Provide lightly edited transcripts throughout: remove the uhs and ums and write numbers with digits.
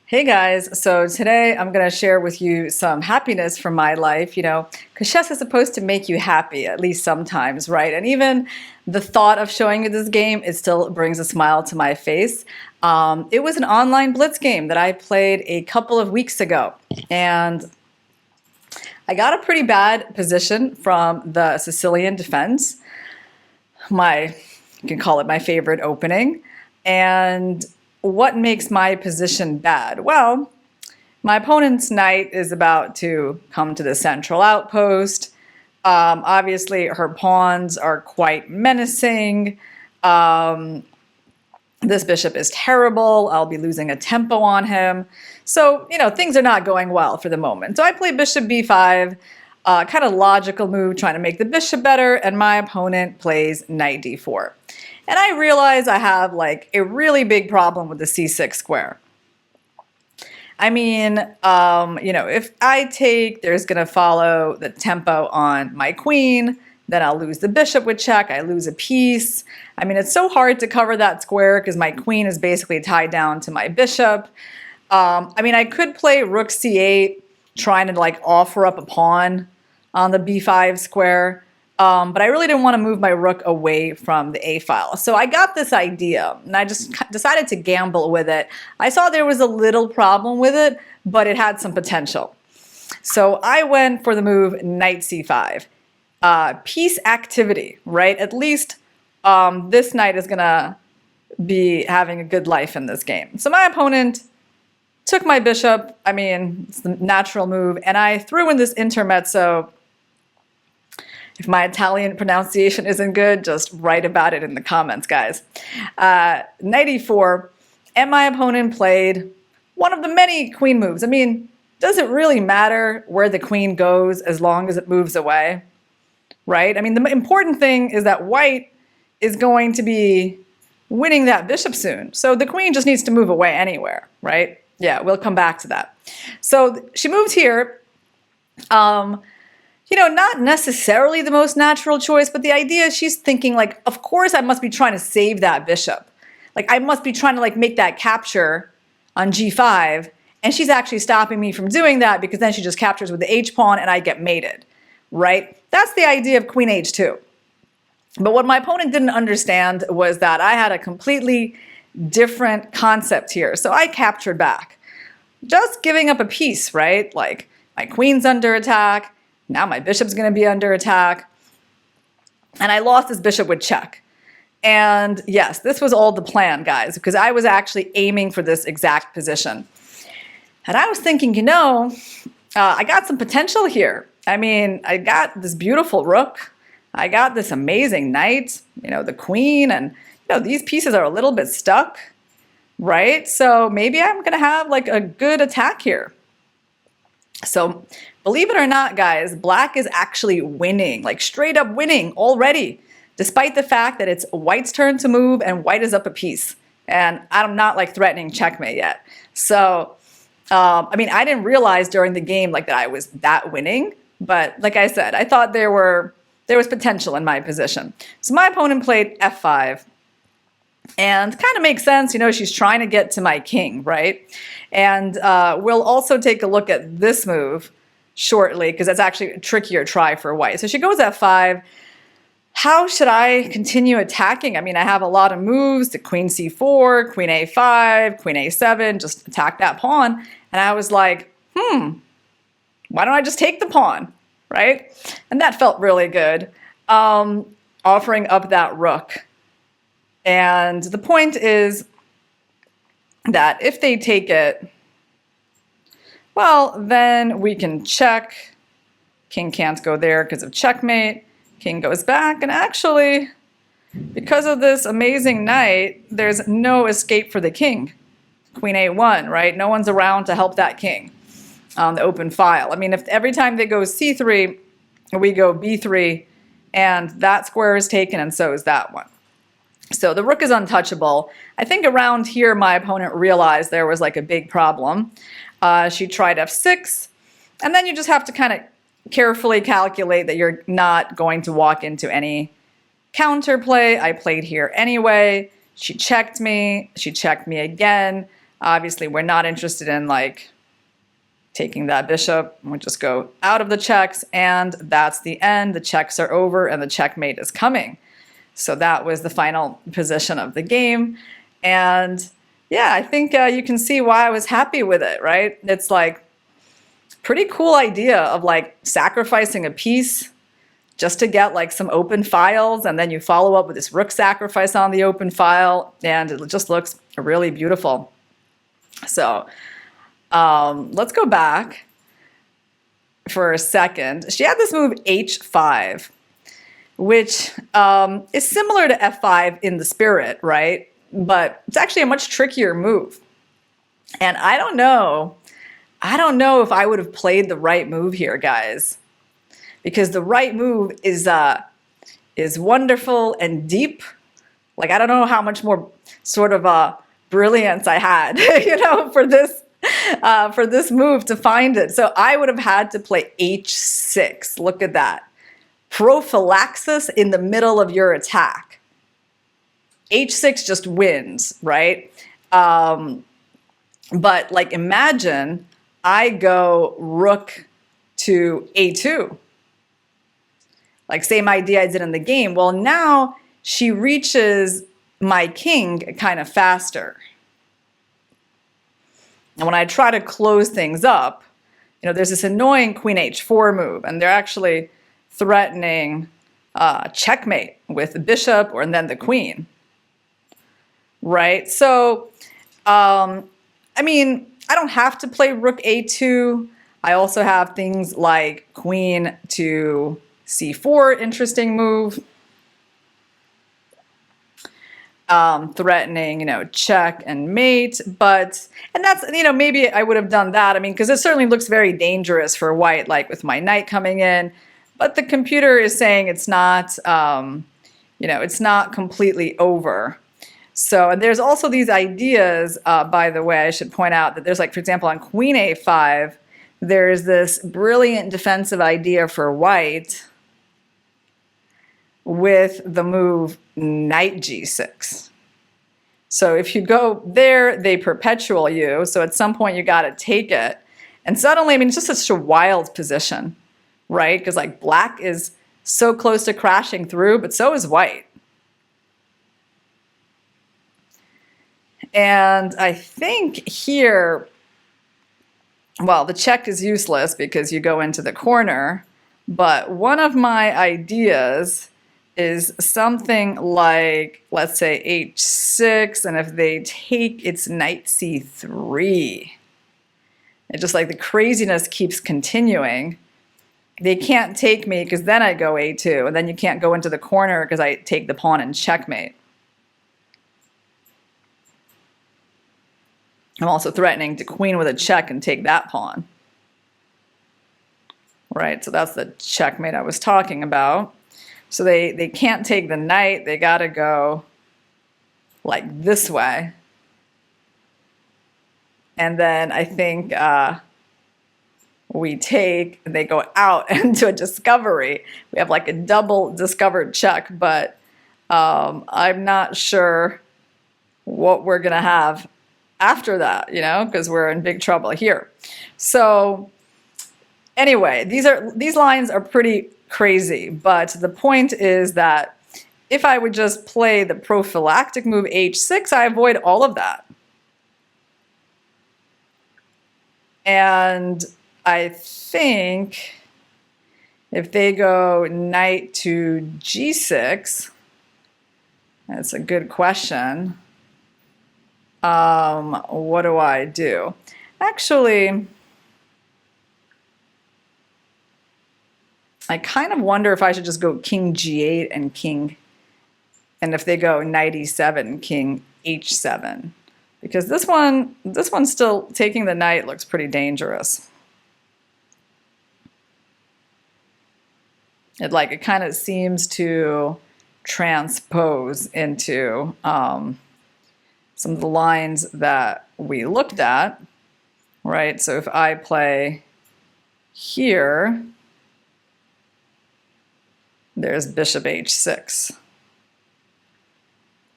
Hey guys, so today I'm going to share with you some happiness from my life, because chess is supposed to make you happy, at least sometimes, right? And even the thought of showing you this game, it still brings a smile to my face. It was an online blitz game that I played a couple of weeks ago, and I got a pretty bad position from the Sicilian defense. You can call it my favorite opening. And what makes my position bad? Well, my opponent's knight is about to come to the central outpost. Obviously, her pawns are quite menacing. This bishop is terrible. I'll be losing a tempo on him. So, things are not going well for the moment. So I play bishop b5, kind of logical move, trying to make the bishop better, and my opponent plays knight d4. And I realize I have like a really big problem with the c6 square. I mean, if I take, there's going to follow the tempo on my queen, then I'll lose the bishop with check, I lose a piece. I mean, it's so hard to cover that square because my queen is basically tied down to my bishop. I could play rook c8, trying to like offer up a pawn on the b5 square. But I really didn't want to move my rook away from the A file. So I got this idea, and I just decided to gamble with it. I saw there was a little problem with it, but it had some potential. So I went for the move knight c5. Piece activity, right? At least this knight is going to be having a good life in this game. So my opponent took my bishop. It's the natural move, and I threw in this intermezzo. If my Italian pronunciation isn't good, just write about it in the comments, guys. Knight e4, and my opponent played one of the many queen moves. Does it really matter where the queen goes as long as it moves away, right? The important thing is that white is going to be winning that bishop soon. So the queen just needs to move away anywhere, right? Yeah, we'll come back to that. So she moved here. Not necessarily the most natural choice, but the idea is she's thinking like, of course I must be trying to save that bishop. Like I must be trying to like make that capture on g5, and she's actually stopping me from doing that because then she just captures with the h pawn and I get mated, right? That's the idea of queen h2. But what my opponent didn't understand was that I had a completely different concept here. So I captured back, just giving up a piece, right? Like my queen's under attack. Now my bishop's going to be under attack. And I lost this bishop with check. And yes, this was all the plan, guys, because I was actually aiming for this exact position. And I was thinking, I got some potential here. I got this beautiful rook. I got this amazing knight, the queen, and these pieces are a little bit stuck, right? So maybe I'm going to have like a good attack here. So believe it or not, guys, black is actually winning, like straight up winning already, despite the fact that it's white's turn to move and white is up a piece. And I'm not like threatening checkmate yet. So, I didn't realize during the game like that I was that winning, but like I said, I thought there was potential in my position. So my opponent played f5. And kind of makes sense, she's trying to get to my king, right? And we'll also take a look at this move shortly because that's actually a trickier try for white. So she goes f5. How should I continue attacking? I have a lot of moves to queen c4, queen a5, queen a7, just attack that pawn. And I was like, why don't I just take the pawn, right? And that felt really good, offering up that rook. And the point is that if they take it, well, then we can check. King can't go there because of checkmate. King goes back, and actually, because of this amazing knight, there's no escape for the king. Queen a1, right? No one's around to help that king on the open file. If every time they go c3, we go b3, and that square is taken, and so is that one. So the rook is untouchable. I think around here my opponent realized there was like a big problem. She tried f6, and then you just have to kind of carefully calculate that you're not going to walk into any counterplay. I played here anyway. She checked me again. Obviously, we're not interested in like taking that bishop. We just go out of the checks, and that's the end. The checks are over, and the checkmate is coming. So that was the final position of the game. And yeah, I think you can see why I was happy with it, right? It's like pretty cool idea of like sacrificing a piece just to get like some open files, and then you follow up with this rook sacrifice on the open file, and it just looks really beautiful. So let's go back for a second. She had this move h5, which is similar to f5 in the spirit, right? But it's actually a much trickier move. And I don't know if I would have played the right move here, guys, because the right move is wonderful and deep. Like, I don't know how much more sort of brilliance I had, you know, for this move to find it. So I would have had to play h6. Look at that. Prophylaxis in the middle of your attack. h6 just wins, right? But like, imagine I go rook to a2. Like, same idea I did in the game. Well, now she reaches my king kind of faster. And when I try to close things up, you know, there's this annoying queen h4 move, and they're actually threatening checkmate with the bishop and then the queen, right? So, I mean, I don't have to play rook a2. I also have things like queen to c4, interesting move. Threatening, you know, check and mate, and that's, you know, maybe I would have done that. I mean, because it certainly looks very dangerous for white, like with my knight coming in, but the computer is saying it's not, you know, it's not completely over. So, and there's also these ideas, by the way, I should point out that there's like, for example, on queen a5, there's this brilliant defensive idea for white with the move knight g6. So if you go there, they perpetual you. So at some point you got to take it. And suddenly, I mean, it's just such a wild position, right? Because like black is so close to crashing through, but so is white. And I think here, well, the check is useless because you go into the corner. But one of my ideas is something like, let's say h6, and if they take, it's knight c3. It's just like the craziness keeps continuing. They can't take me because then I go a2, and then you can't go into the corner because I take the pawn and checkmate. I'm also threatening to queen with a check and take that pawn. Right, so that's the checkmate I was talking about. So they can't take the knight, they gotta go like this way. And then I think we take, they go out into a discovery. We have like a double discovered check, but I'm not sure what we're gonna have after that, you know, because we're in big trouble here. So anyway, these lines are pretty crazy, but the point is that if I would just play the prophylactic move h6, I avoid all of that. And I think if they go knight to g6, that's a good question. What do I do? Actually, I kind of wonder if I should just go king g8 and king, and if they go knight e7, king h7, because this one's still taking the knight looks pretty dangerous. It kind of seems to transpose into some of the lines that we looked at, right? So if I play here, there's bishop h6.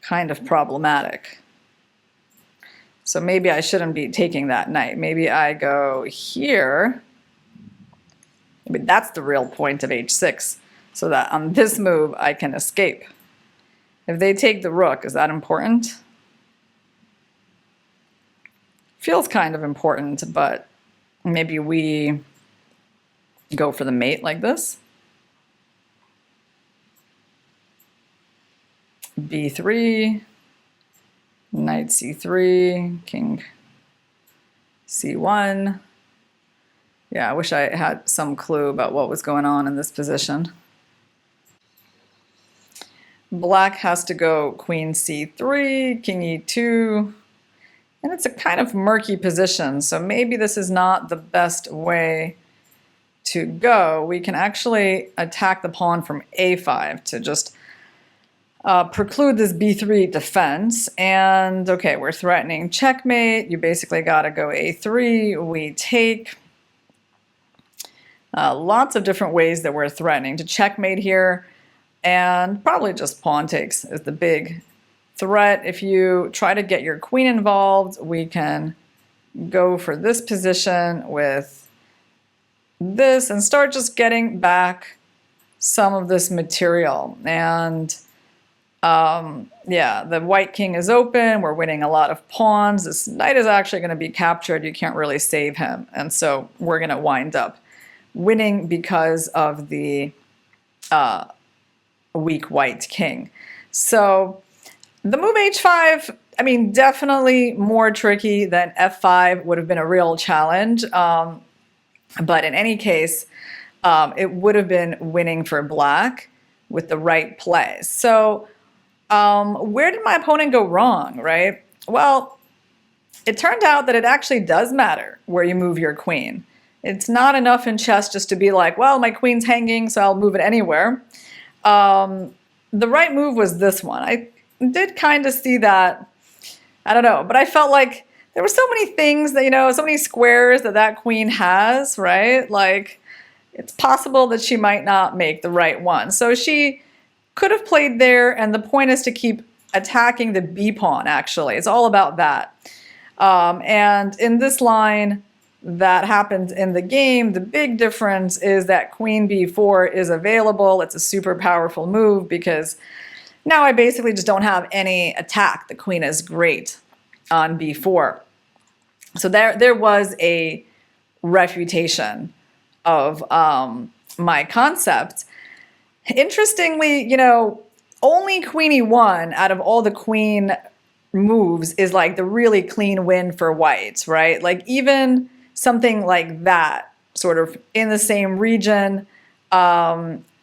Kind of problematic. So maybe I shouldn't be taking that knight. Maybe I go here. Maybe that's the real point of h6, so that on this move I can escape. If they take the rook, is that important? Feels kind of important, but maybe we go for the mate like this. b3, knight c3, king c1. Yeah, I wish I had some clue about what was going on in this position. Black has to go queen c3, king e2, and it's a kind of murky position, so maybe this is not the best way to go. We can actually attack the pawn from a5 to just preclude this b3 defense. And okay, we're threatening checkmate. You basically got to go a3. We take. Lots of different ways that we're threatening to checkmate here, and probably just pawn takes is the big threat. If you try to get your queen involved, we can go for this position with this and start just getting back some of this material. And yeah, the white king is open. We're winning a lot of pawns. This knight is actually going to be captured. You can't really save him. And so we're going to wind up winning because of the weak white king. So the move h5, I mean, definitely more tricky than f5 would have been a real challenge. But in any case, it would have been winning for black with the right play. So where did my opponent go wrong, right? Well, it turned out that it actually does matter where you move your queen. It's not enough in chess just to be like, well, my queen's hanging, so I'll move it anywhere. The right move was this one. I did kind of see that, I don't know, but I felt like there were so many things that, you know, so many squares that that queen has, right? Like, it's possible that she might not make the right one. So she could have played there, and the point is to keep attacking the b pawn, actually. It's all about that. And in this line that happens in the game, the big difference is that queen b4 is available. It's a super powerful move because now I basically just don't have any attack. The queen is great on b4. So there was a refutation of my concept. Interestingly, you know, only queen e1 out of all the queen moves is like the really clean win for white, right? Like even something like that, sort of in the same region,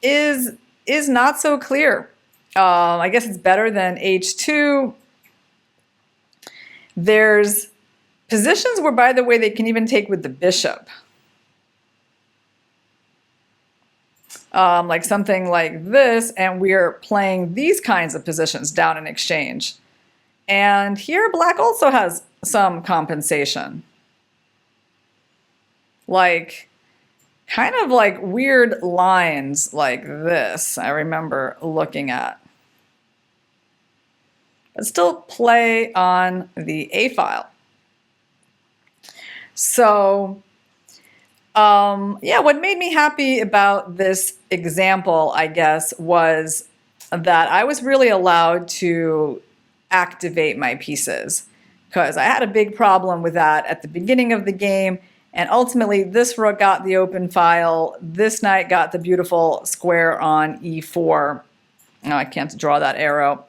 is not so clear. I guess it's better than h2. There's positions where, by the way, they can even take with the bishop. Like something like this, and we're playing these kinds of positions down in exchange. And here black also has some compensation. Like, kind of like weird lines like this, I remember looking at. But still play on the A file. So, yeah, what made me happy about this example, I guess, was that I was really allowed to activate my pieces, because I had a big problem with that at the beginning of the game. And ultimately, this rook got the open file. This knight got the beautiful square on e4. No, I can't draw that arrow.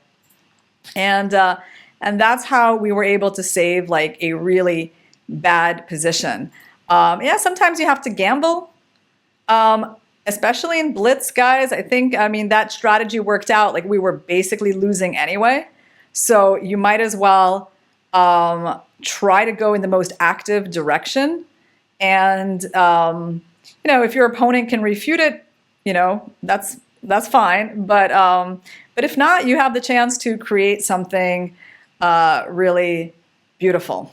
And that's how we were able to save like a really bad position. Yeah, sometimes you have to gamble, especially in blitz, guys. I think, I mean, that strategy worked out. Like we were basically losing anyway. So you might as well try to go in the most active direction. And, you know, if your opponent can refute it, you know, that's fine. But if not, you have the chance to create something really beautiful.